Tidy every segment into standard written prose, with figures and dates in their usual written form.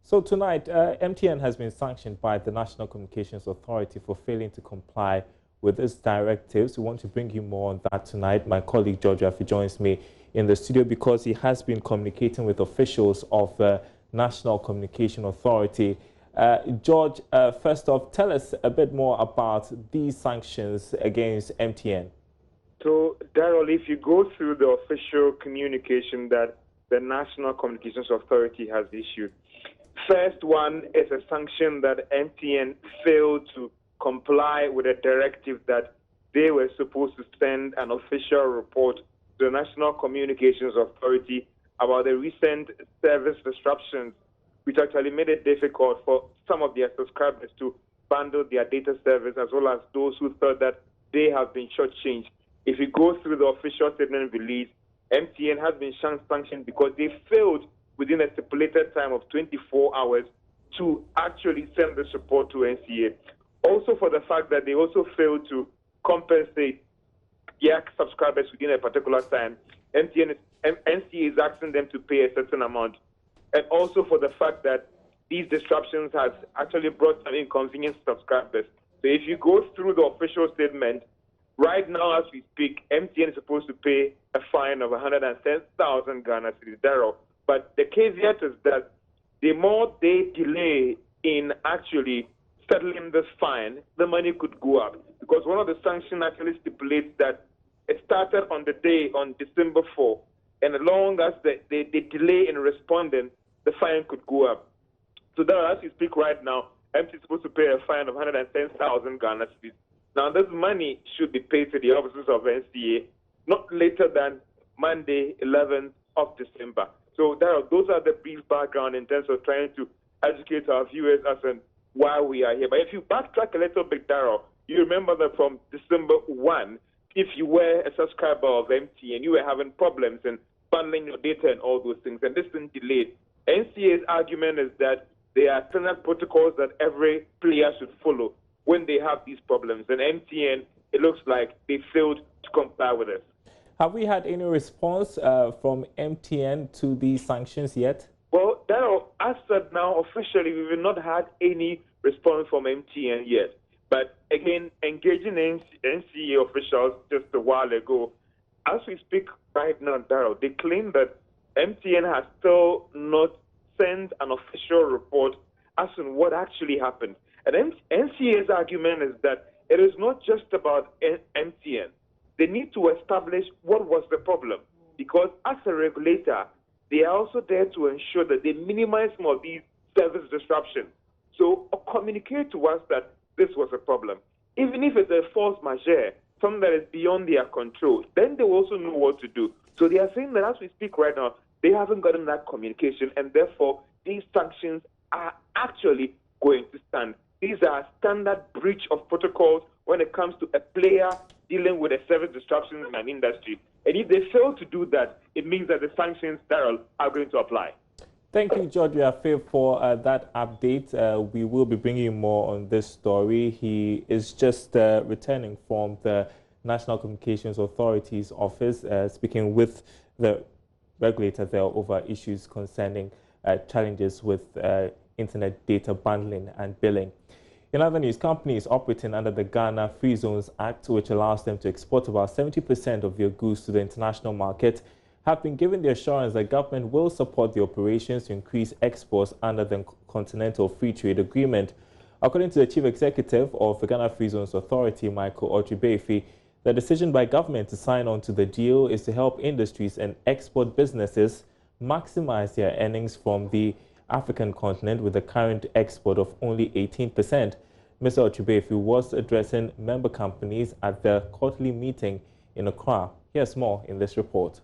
So tonight, MTN has been sanctioned by the National Communications Authority for failing to comply with its directives. We want to bring you more on that tonight. My colleague George Affi joins me in the studio because he has been communicating with officials of the National Communication Authority. George, first off, tell us a bit more about these sanctions against MTN. So, Daryl, if you go through the official communication that the National Communications Authority has issued, first one is a sanction that MTN failed to comply with a directive that they were supposed to send an official report to the National Communications Authority about the recent service disruptions, which actually made it difficult for some of their subscribers to bundle their data service, as well as those who thought that they have been shortchanged. If you go through the official statement release, MTN has been sanctioned because they failed within a stipulated time of 24 hours to actually send this report to NCA. Also for the fact that they also failed to compensate their subscribers within a particular time. NCA is asking them to pay a certain amount. And also for the fact that these disruptions has actually brought some inconvenience to subscribers. So if you go through the official statement, right now as we speak, MTN is supposed to pay a fine of 110,000 Ghana cedis. But the caveat is that the more they delay in actually settling this fine, the money could go up. Because one of the sanctions actually stipulates that it started on the day on December 4, and as long as they delay in responding, the fine could go up. So that as we speak right now, MTN is supposed to pay a fine of 110,000 Ghana cedis. Now, this money should be paid to the officers of NCA not later than Monday, 11th of December. So those are the brief background in terms of trying to educate our viewers as to why we are here. But if you backtrack a little bit, Daryl, you remember that from December 1, if you were a subscriber of MTN, you were having problems in bundling your data and all those things, and this been delayed. NCA's argument is that there are standard protocols that every player should follow when they have these problems. And MTN, it looks like they failed to comply with it. Have we had any response from MTN to these sanctions yet? Well, Daryl, as said now, officially, we have not had any response from MTN yet. But again, engaging NCA officials just a while ago, as we speak right now, Daryl, they claim that MTN has still not sent an official report as to what actually happened. And NCA's argument is that it is not just about MTN. They need to establish what was the problem, because as a regulator, they are also there to ensure that they minimize more of these service disruptions. So communicate to us that this was a problem. Even if it's a force majeure, something that is beyond their control, then they also know what to do. So they are saying that as we speak right now, they haven't gotten that communication, and therefore these sanctions are actually going to stand. These are standard breach of protocols when it comes to a player dealing with a service disruption in an industry. And if they fail to do that, it means that the sanctions, Daryl, are going to apply. Thank you, George Affi, for that update. We will be bringing you more on this story. He is just returning from the National Communications Authority's office, speaking with the regulator there over issues concerning challenges with internet data bundling and billing. In other news, companies operating under the Ghana Free Zones Act, which allows them to export about 70% of their goods to the international market, have been given the assurance that government will support the operations to increase exports under the Continental Free Trade Agreement. According to the Chief Executive of the Ghana Free Zones Authority, Michael Otribefi, the decision by government to sign on to the deal is to help industries and export businesses maximize their earnings from the African continent with a current export of only 18%. Mr. Otribefi was addressing member companies at the quarterly meeting in Accra. Here's more in this report.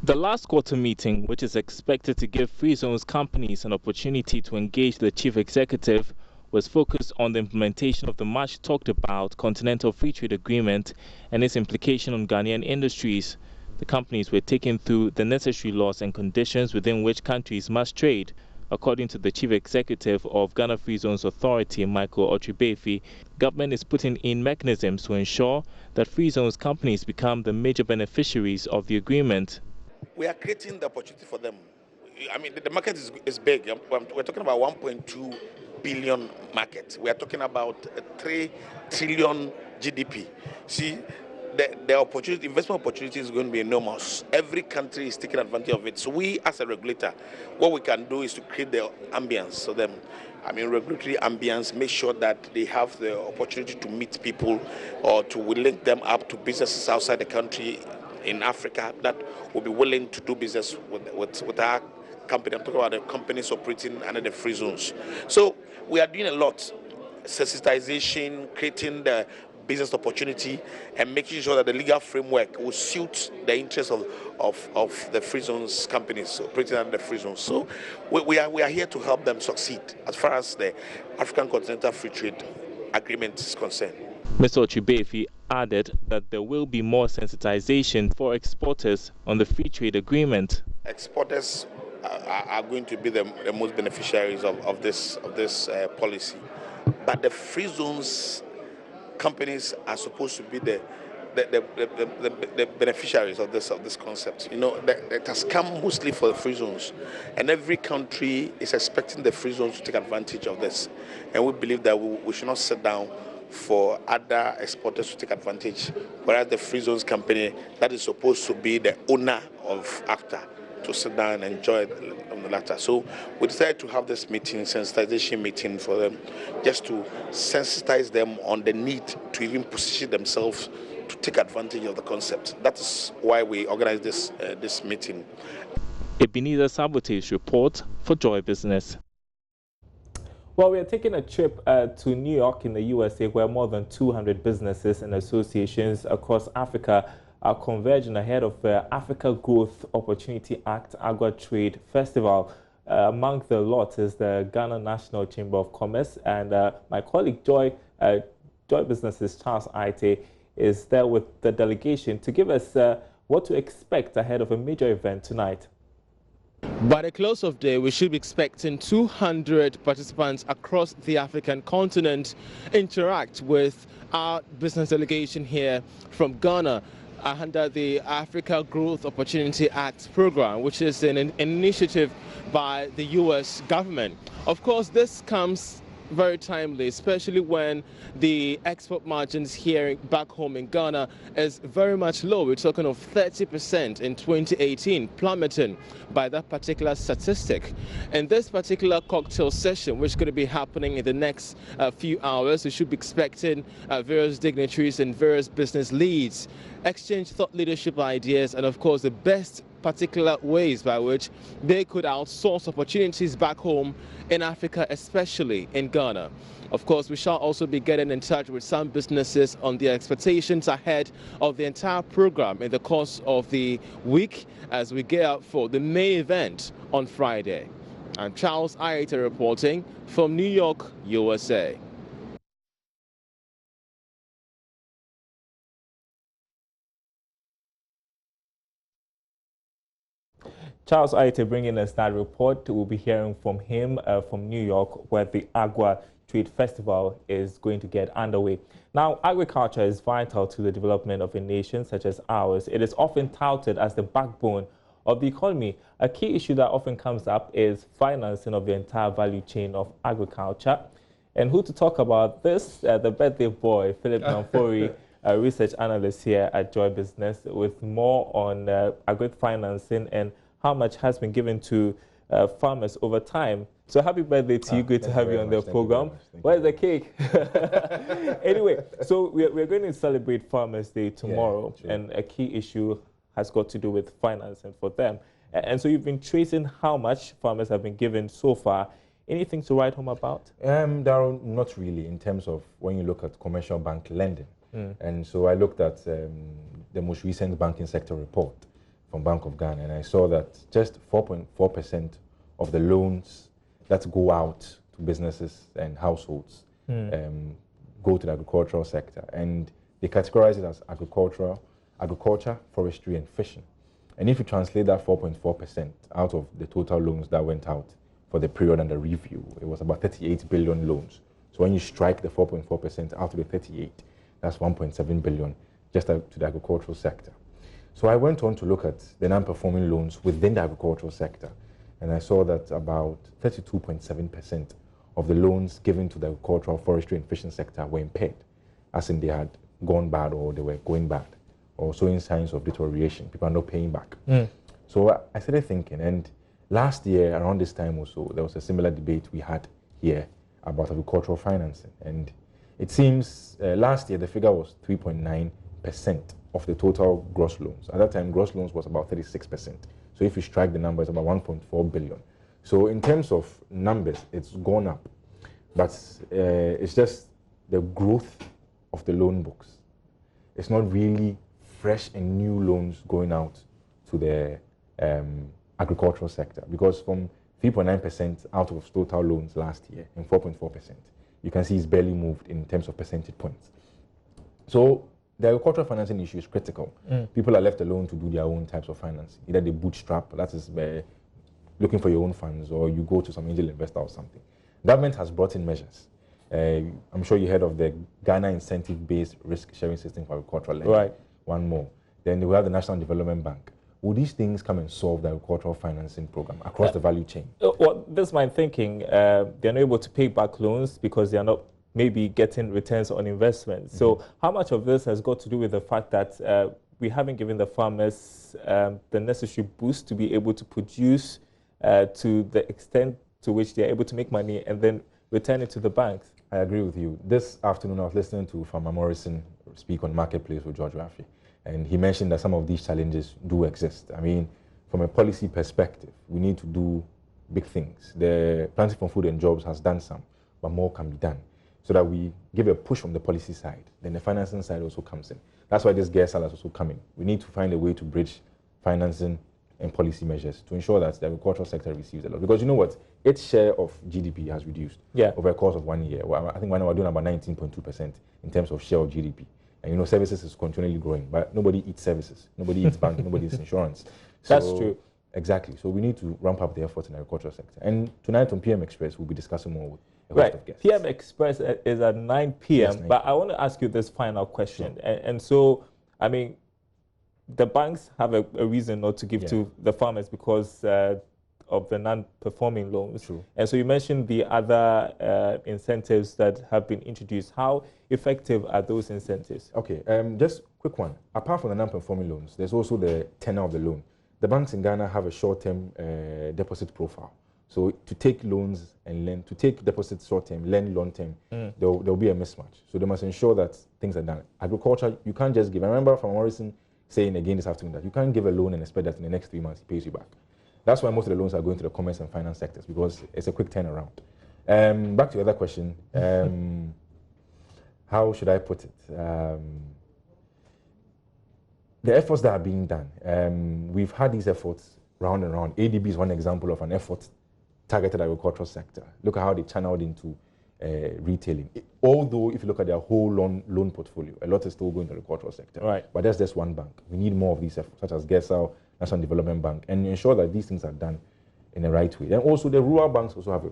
The last quarter meeting, which is expected to give Free Zones companies an opportunity to engage the Chief Executive, was focused on the implementation of the much talked about Continental Free Trade Agreement and its implication on Ghanaian industries. The companies were taken through the necessary laws and conditions within which countries must trade. According to the Chief Executive of Ghana Free Zones Authority, Michael Otribefi, government is putting in mechanisms to ensure that Free Zones companies become the major beneficiaries of the agreement. We are creating the opportunity for them. I mean, the market is big. We're talking about 1.2 billion market. We are talking about 3 trillion GDP. See, the opportunity, investment opportunity is going to be enormous. Every country is taking advantage of it. So we, as a regulator, what we can do is to create the ambience for them. I mean, regulatory ambience, make sure that they have the opportunity to meet people or to link them up to businesses outside the country in Africa that will be willing to do business with our company. I'm talking about the companies operating under the free zones. So we are doing a lot. Sensitization, creating the business opportunity, and making sure that the legal framework will suit the interests of the free zones companies operating under the free zones. So we are here to help them succeed as far as the African Continental Free Trade Agreement is concerned. Mr. Ochibefi added that there will be more sensitization for exporters on the free trade agreement. Exporters are going to be the most beneficiaries of this policy, but the free zones companies are supposed to be the beneficiaries of this concept. You know, it has come mostly for the free zones, and every country is expecting the free zones to take advantage of this. And we believe that we should not sit down for other exporters to take advantage, whereas the free zones company that is supposed to be the owner of AFTA to sit down and enjoy on the latter. So we decided to have this meeting, sensitization meeting for them, just to sensitize them on the need to even position themselves to take advantage of the concept. That is why we organized this meeting. Ebenezer Sabote's report for Joy Business. Well, we are taking a trip to New York in the USA, where more than 200 businesses and associations across Africa are converging ahead of the Africa Growth Opportunity Act Agua Trade Festival. Among the lot is the Ghana National Chamber of Commerce, and my colleague Joy Business's Charles Aite is there with the delegation to give us what to expect ahead of a major event tonight. By the close of day, we should be expecting 200 participants across the African continent interact with our business delegation here from Ghana under the Africa Growth Opportunity Act program, which is an initiative by the U.S. government. Of course, this comes very timely, especially when the export margins here back home in Ghana is very much low. We're talking of 30% in 2018, plummeting by that particular statistic. And this particular cocktail session, which is going to be happening in the next few hours, we should be expecting various dignitaries and various business leads exchange thought leadership ideas and, of course, the best particular ways by which they could outsource opportunities back home in Africa, especially in Ghana. Of course, we shall also be getting in touch with some businesses on their expectations ahead of the entire program in the course of the week as we gear up for the main event on Friday. I'm Charles Aite reporting from New York, USA. Charles Aite bringing us that report. We'll be hearing from him from New York, where the Agua Trade Festival is going to get underway. Now, agriculture is vital to the development of a nation such as ours. It is often touted as the backbone of the economy. A key issue that often comes up is financing of the entire value chain of agriculture. And who to talk about this? The birthday boy, Philip Namfori, a research analyst here at Joy Business, with more on agri-financing and how much has been given to farmers over time. So happy birthday to you. Good to have you on the program. Where's the cake? Anyway, so we're going to celebrate Farmers Day tomorrow, and a key issue has got to do with financing for them. And so you've been tracing how much farmers have been given so far. Anything to write home about? Daryl, not really, in terms of when you look at commercial bank lending. And so I looked at the most recent banking sector report from Bank of Ghana, and I saw that just 4.4% of the loans that go out to businesses and households go to the agricultural sector. And they categorize it as agriculture, forestry, and fishing. And if you translate that 4.4% out of the total loans that went out for the period under review, it was about 38 billion loans. So when you strike the 4.4% out of the 38, that's 1.7 billion just to the agricultural sector. So I went on to look at the non-performing loans within the agricultural sector. and I saw that about 32.7% of the loans given to the agricultural, forestry, and fishing sector were impaired, as in they had gone bad or they were going bad, or showing signs of deterioration. People are not paying back. So I started thinking, and last year, around this time also, there was a similar debate we had here about agricultural financing. And it seems last year the figure was 3.9% of the total gross loans. At that time, gross loans was about 36%. So if you strike the number, it's about 1.4 billion. So in terms of numbers, it's gone up. But it's just the growth of the loan books. It's not really fresh and new loans going out to the agricultural sector, because from 3.9% out of total loans last year and 4.4%, you can see it's barely moved in terms of percentage points. So the agricultural financing issue is critical. People are left alone to do their own types of finance. Either they bootstrap, that is looking for your own funds, or you go to some angel investor or something. Government has brought in measures. I'm sure you heard of the Ghana incentive-based risk-sharing system for agricultural lending. Right. One more. Then we have the National Development Bank. Will these things come and solve the agricultural financing program across the value chain? Well, this is my thinking. They're not able to pay back loans because they are not maybe getting returns on investment. So how much of this has got to do with the fact that we haven't given the farmers the necessary boost to be able to produce to the extent to which they're able to make money and then return it to the banks? I agree with you. This afternoon, I was listening to Farmer Morrison speak on Marketplace with George Rafi, and he mentioned that some of these challenges do exist. I mean, from a policy perspective, we need to do big things. The Planting for Food and Jobs has done some, but more can be done, so that we give a push from the policy side. Then the financing side also comes in. That's why this gas is also coming. We need to find a way to bridge financing and policy measures to ensure that the agricultural sector receives a lot. Because you know what? Its share of GDP has reduced over a course of 1 year. Well, I think we're doing about 19.2% in terms of share of GDP. And you know, services is continually growing, but nobody eats services. Nobody eats banking, nobody eats insurance. So, that's true. Exactly. So we need to ramp up the efforts in the agricultural sector. And tonight on PM Express, we'll be discussing more with a host of guests. PM Express is at 9 p.m. Yes, 9 but I want to ask you this final question. Sure. And so, I mean, the banks have a reason not to give to the farmers because of the non-performing loans. True. And so you mentioned the other incentives that have been introduced. How effective are those incentives? Okay, just quick one. Apart from the non-performing loans, there's also the tenor of the loan. The banks in Ghana have a short-term deposit profile. So to take loans and lend, to take deposits short-term, lend long-term, there'll be a mismatch. So they must ensure that things are done. Agriculture, you can't just give. I remember from Morrison saying again this afternoon that you can't give a loan and expect that in the next 3 months he pays you back. That's why most of the loans are going to the commerce and finance sectors, because it's a quick turnaround. Back to the other question. How should I put it? The efforts that are being done, we've had these efforts round and round. ADB is one example of an effort targeted agricultural sector. Look at how they channeled into retailing. Although if you look at their whole loan portfolio, a lot is still going to the agricultural sector. Right. But that's just one bank. We need more of these efforts, such as GESAL, National Development Bank, and ensure that these things are done in the right way. And also the rural banks also have a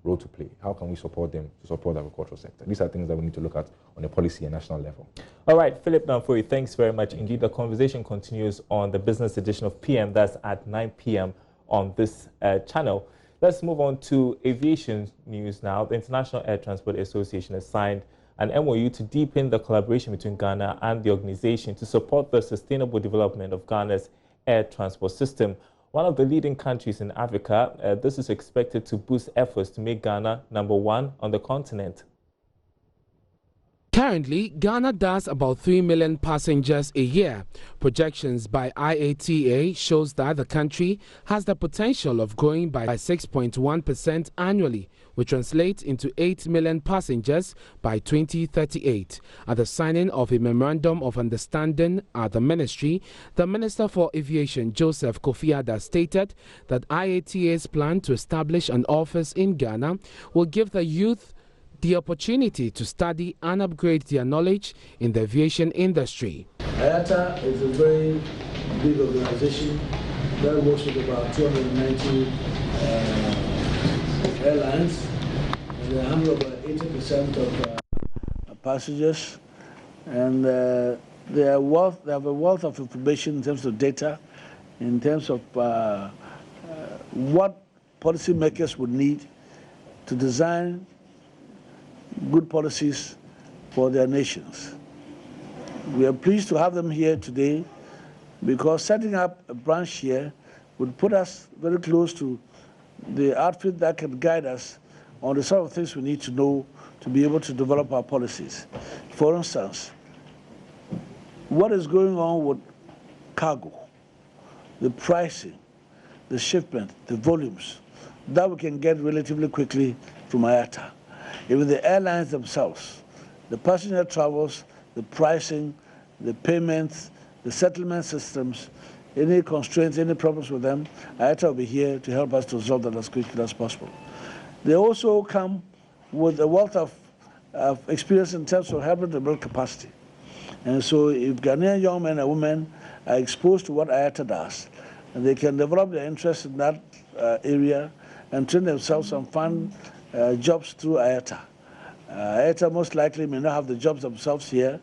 role to play. How can we support them to support the agricultural sector? These are things that we need to look at on a policy and national level. All right, Philip Namfori, thanks very much. Indeed, the conversation continues on the business edition of PM. That's at 9 p.m. on this channel. Let's move on to aviation news now. The International Air Transport Association has signed an MOU to deepen the collaboration between Ghana and the organization to support the sustainable development of Ghana's air transport system. One of the leading countries in Africa, this is expected to boost efforts to make Ghana #1 on the continent. Currently, Ghana does about 3 million passengers a year. Projections by IATA shows that the country has the potential of growing by 6.1% annually, which translates into 8 million passengers by 2038. At the signing of a memorandum of understanding at the ministry, the Minister for Aviation, Joseph Kofi Adda, stated that IATA's plan to establish an office in Ghana will give the youth the opportunity to study and upgrade their knowledge in the aviation industry. IATA is a very big organization that works with about 290 airlines, and they handle about 80% of passengers, and they have a wealth of information in terms of data, in terms of what policymakers would need to design good policies for their nations. We are pleased to have them here today because setting up a branch here would put us very close to the outfit that can guide us on the sort of things we need to know to be able to develop our policies. For instance, what is going on with cargo, the pricing, the shipment, the volumes, that we can get relatively quickly from IATA. Even the airlines themselves, the passenger travels, the pricing, the payments, the settlement systems, any constraints, any problems with them, IATA will be here to help us to resolve that as quickly as possible. They also come with a wealth of experience in terms of helping to build capacity. And so if Ghanaian young men and women are exposed to what IATA does, and they can develop their interest in that area and train themselves and find jobs through IATA. IATA most likely may not have the jobs themselves here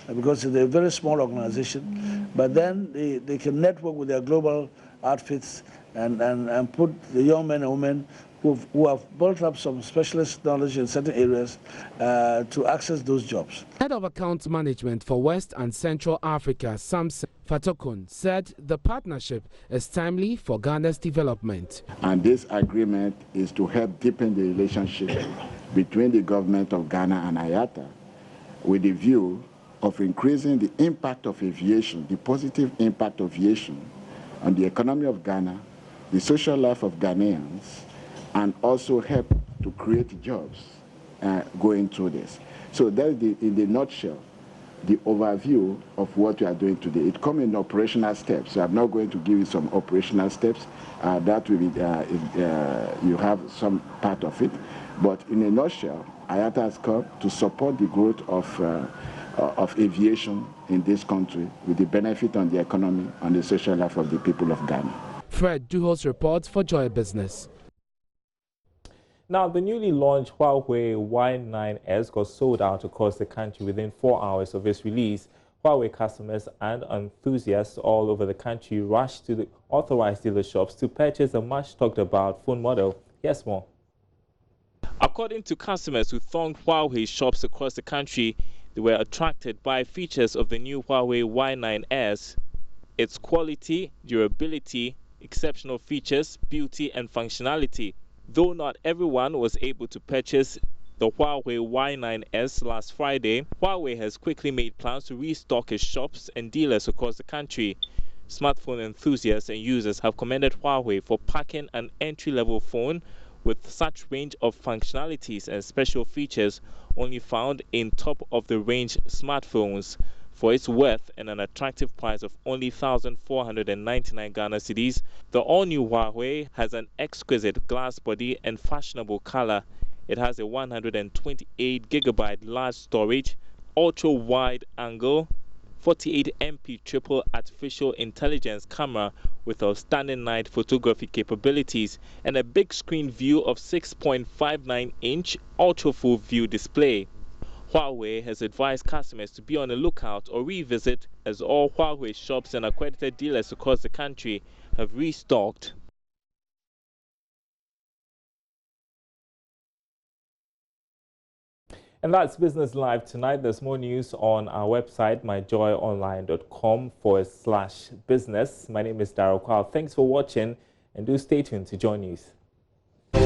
because it's a very small organization, but then they can network with their global outfits and put the young men and women who have built up some specialist knowledge in certain areas to access those jobs. Head of Accounts Management for West and Central Africa, Samson Fatokun, said the partnership is timely for Ghana's development. And this agreement is to help deepen the relationship between the government of Ghana and IATA with the view of increasing the impact of aviation, the positive impact of aviation on the economy of Ghana, the social life of Ghanaians, and also help to create jobs going through this. So that is, in the nutshell, the overview of what we are doing today. It comes in operational steps. So I'm not going to give you some operational steps. That will be, you have some part of it. But in a nutshell, IATA has come to support the growth of aviation in this country with the benefit on the economy and the social life of the people of Ghana. Fred Duhos reports for Joy Business. Now, the newly launched Huawei Y9S got sold out across the country within 4 hours of its release. Huawei customers and enthusiasts all over the country rushed to the authorized dealer shops to purchase the much-talked-about phone model. Here's more. According to customers who thronged Huawei shops across the country, they were attracted by features of the new Huawei Y9S. Its quality, durability, exceptional features, beauty and functionality. Though not everyone was able to purchase the Huawei Y9S last Friday, Huawei has quickly made plans to restock its shops and dealers across the country. Smartphone enthusiasts and users have commended Huawei for packing an entry-level phone with such range of functionalities and special features only found in top-of-the-range smartphones. For its worth and an attractive price of only 1,499 Ghana cedis, the all-new Huawei has an exquisite glass body and fashionable color. It has a 128GB large storage, ultra-wide angle, 48MP triple artificial intelligence camera with outstanding night photography capabilities, and a big screen view of 6.59-inch ultra-full view display. Huawei has advised customers to be on the lookout or revisit, as all Huawei shops and accredited dealers across the country have restocked. And that's Business Live tonight. There's more news on our website, myjoyonline.com/business. My name is Darryl Kwao. Thanks for watching, and do stay tuned to JoyNews.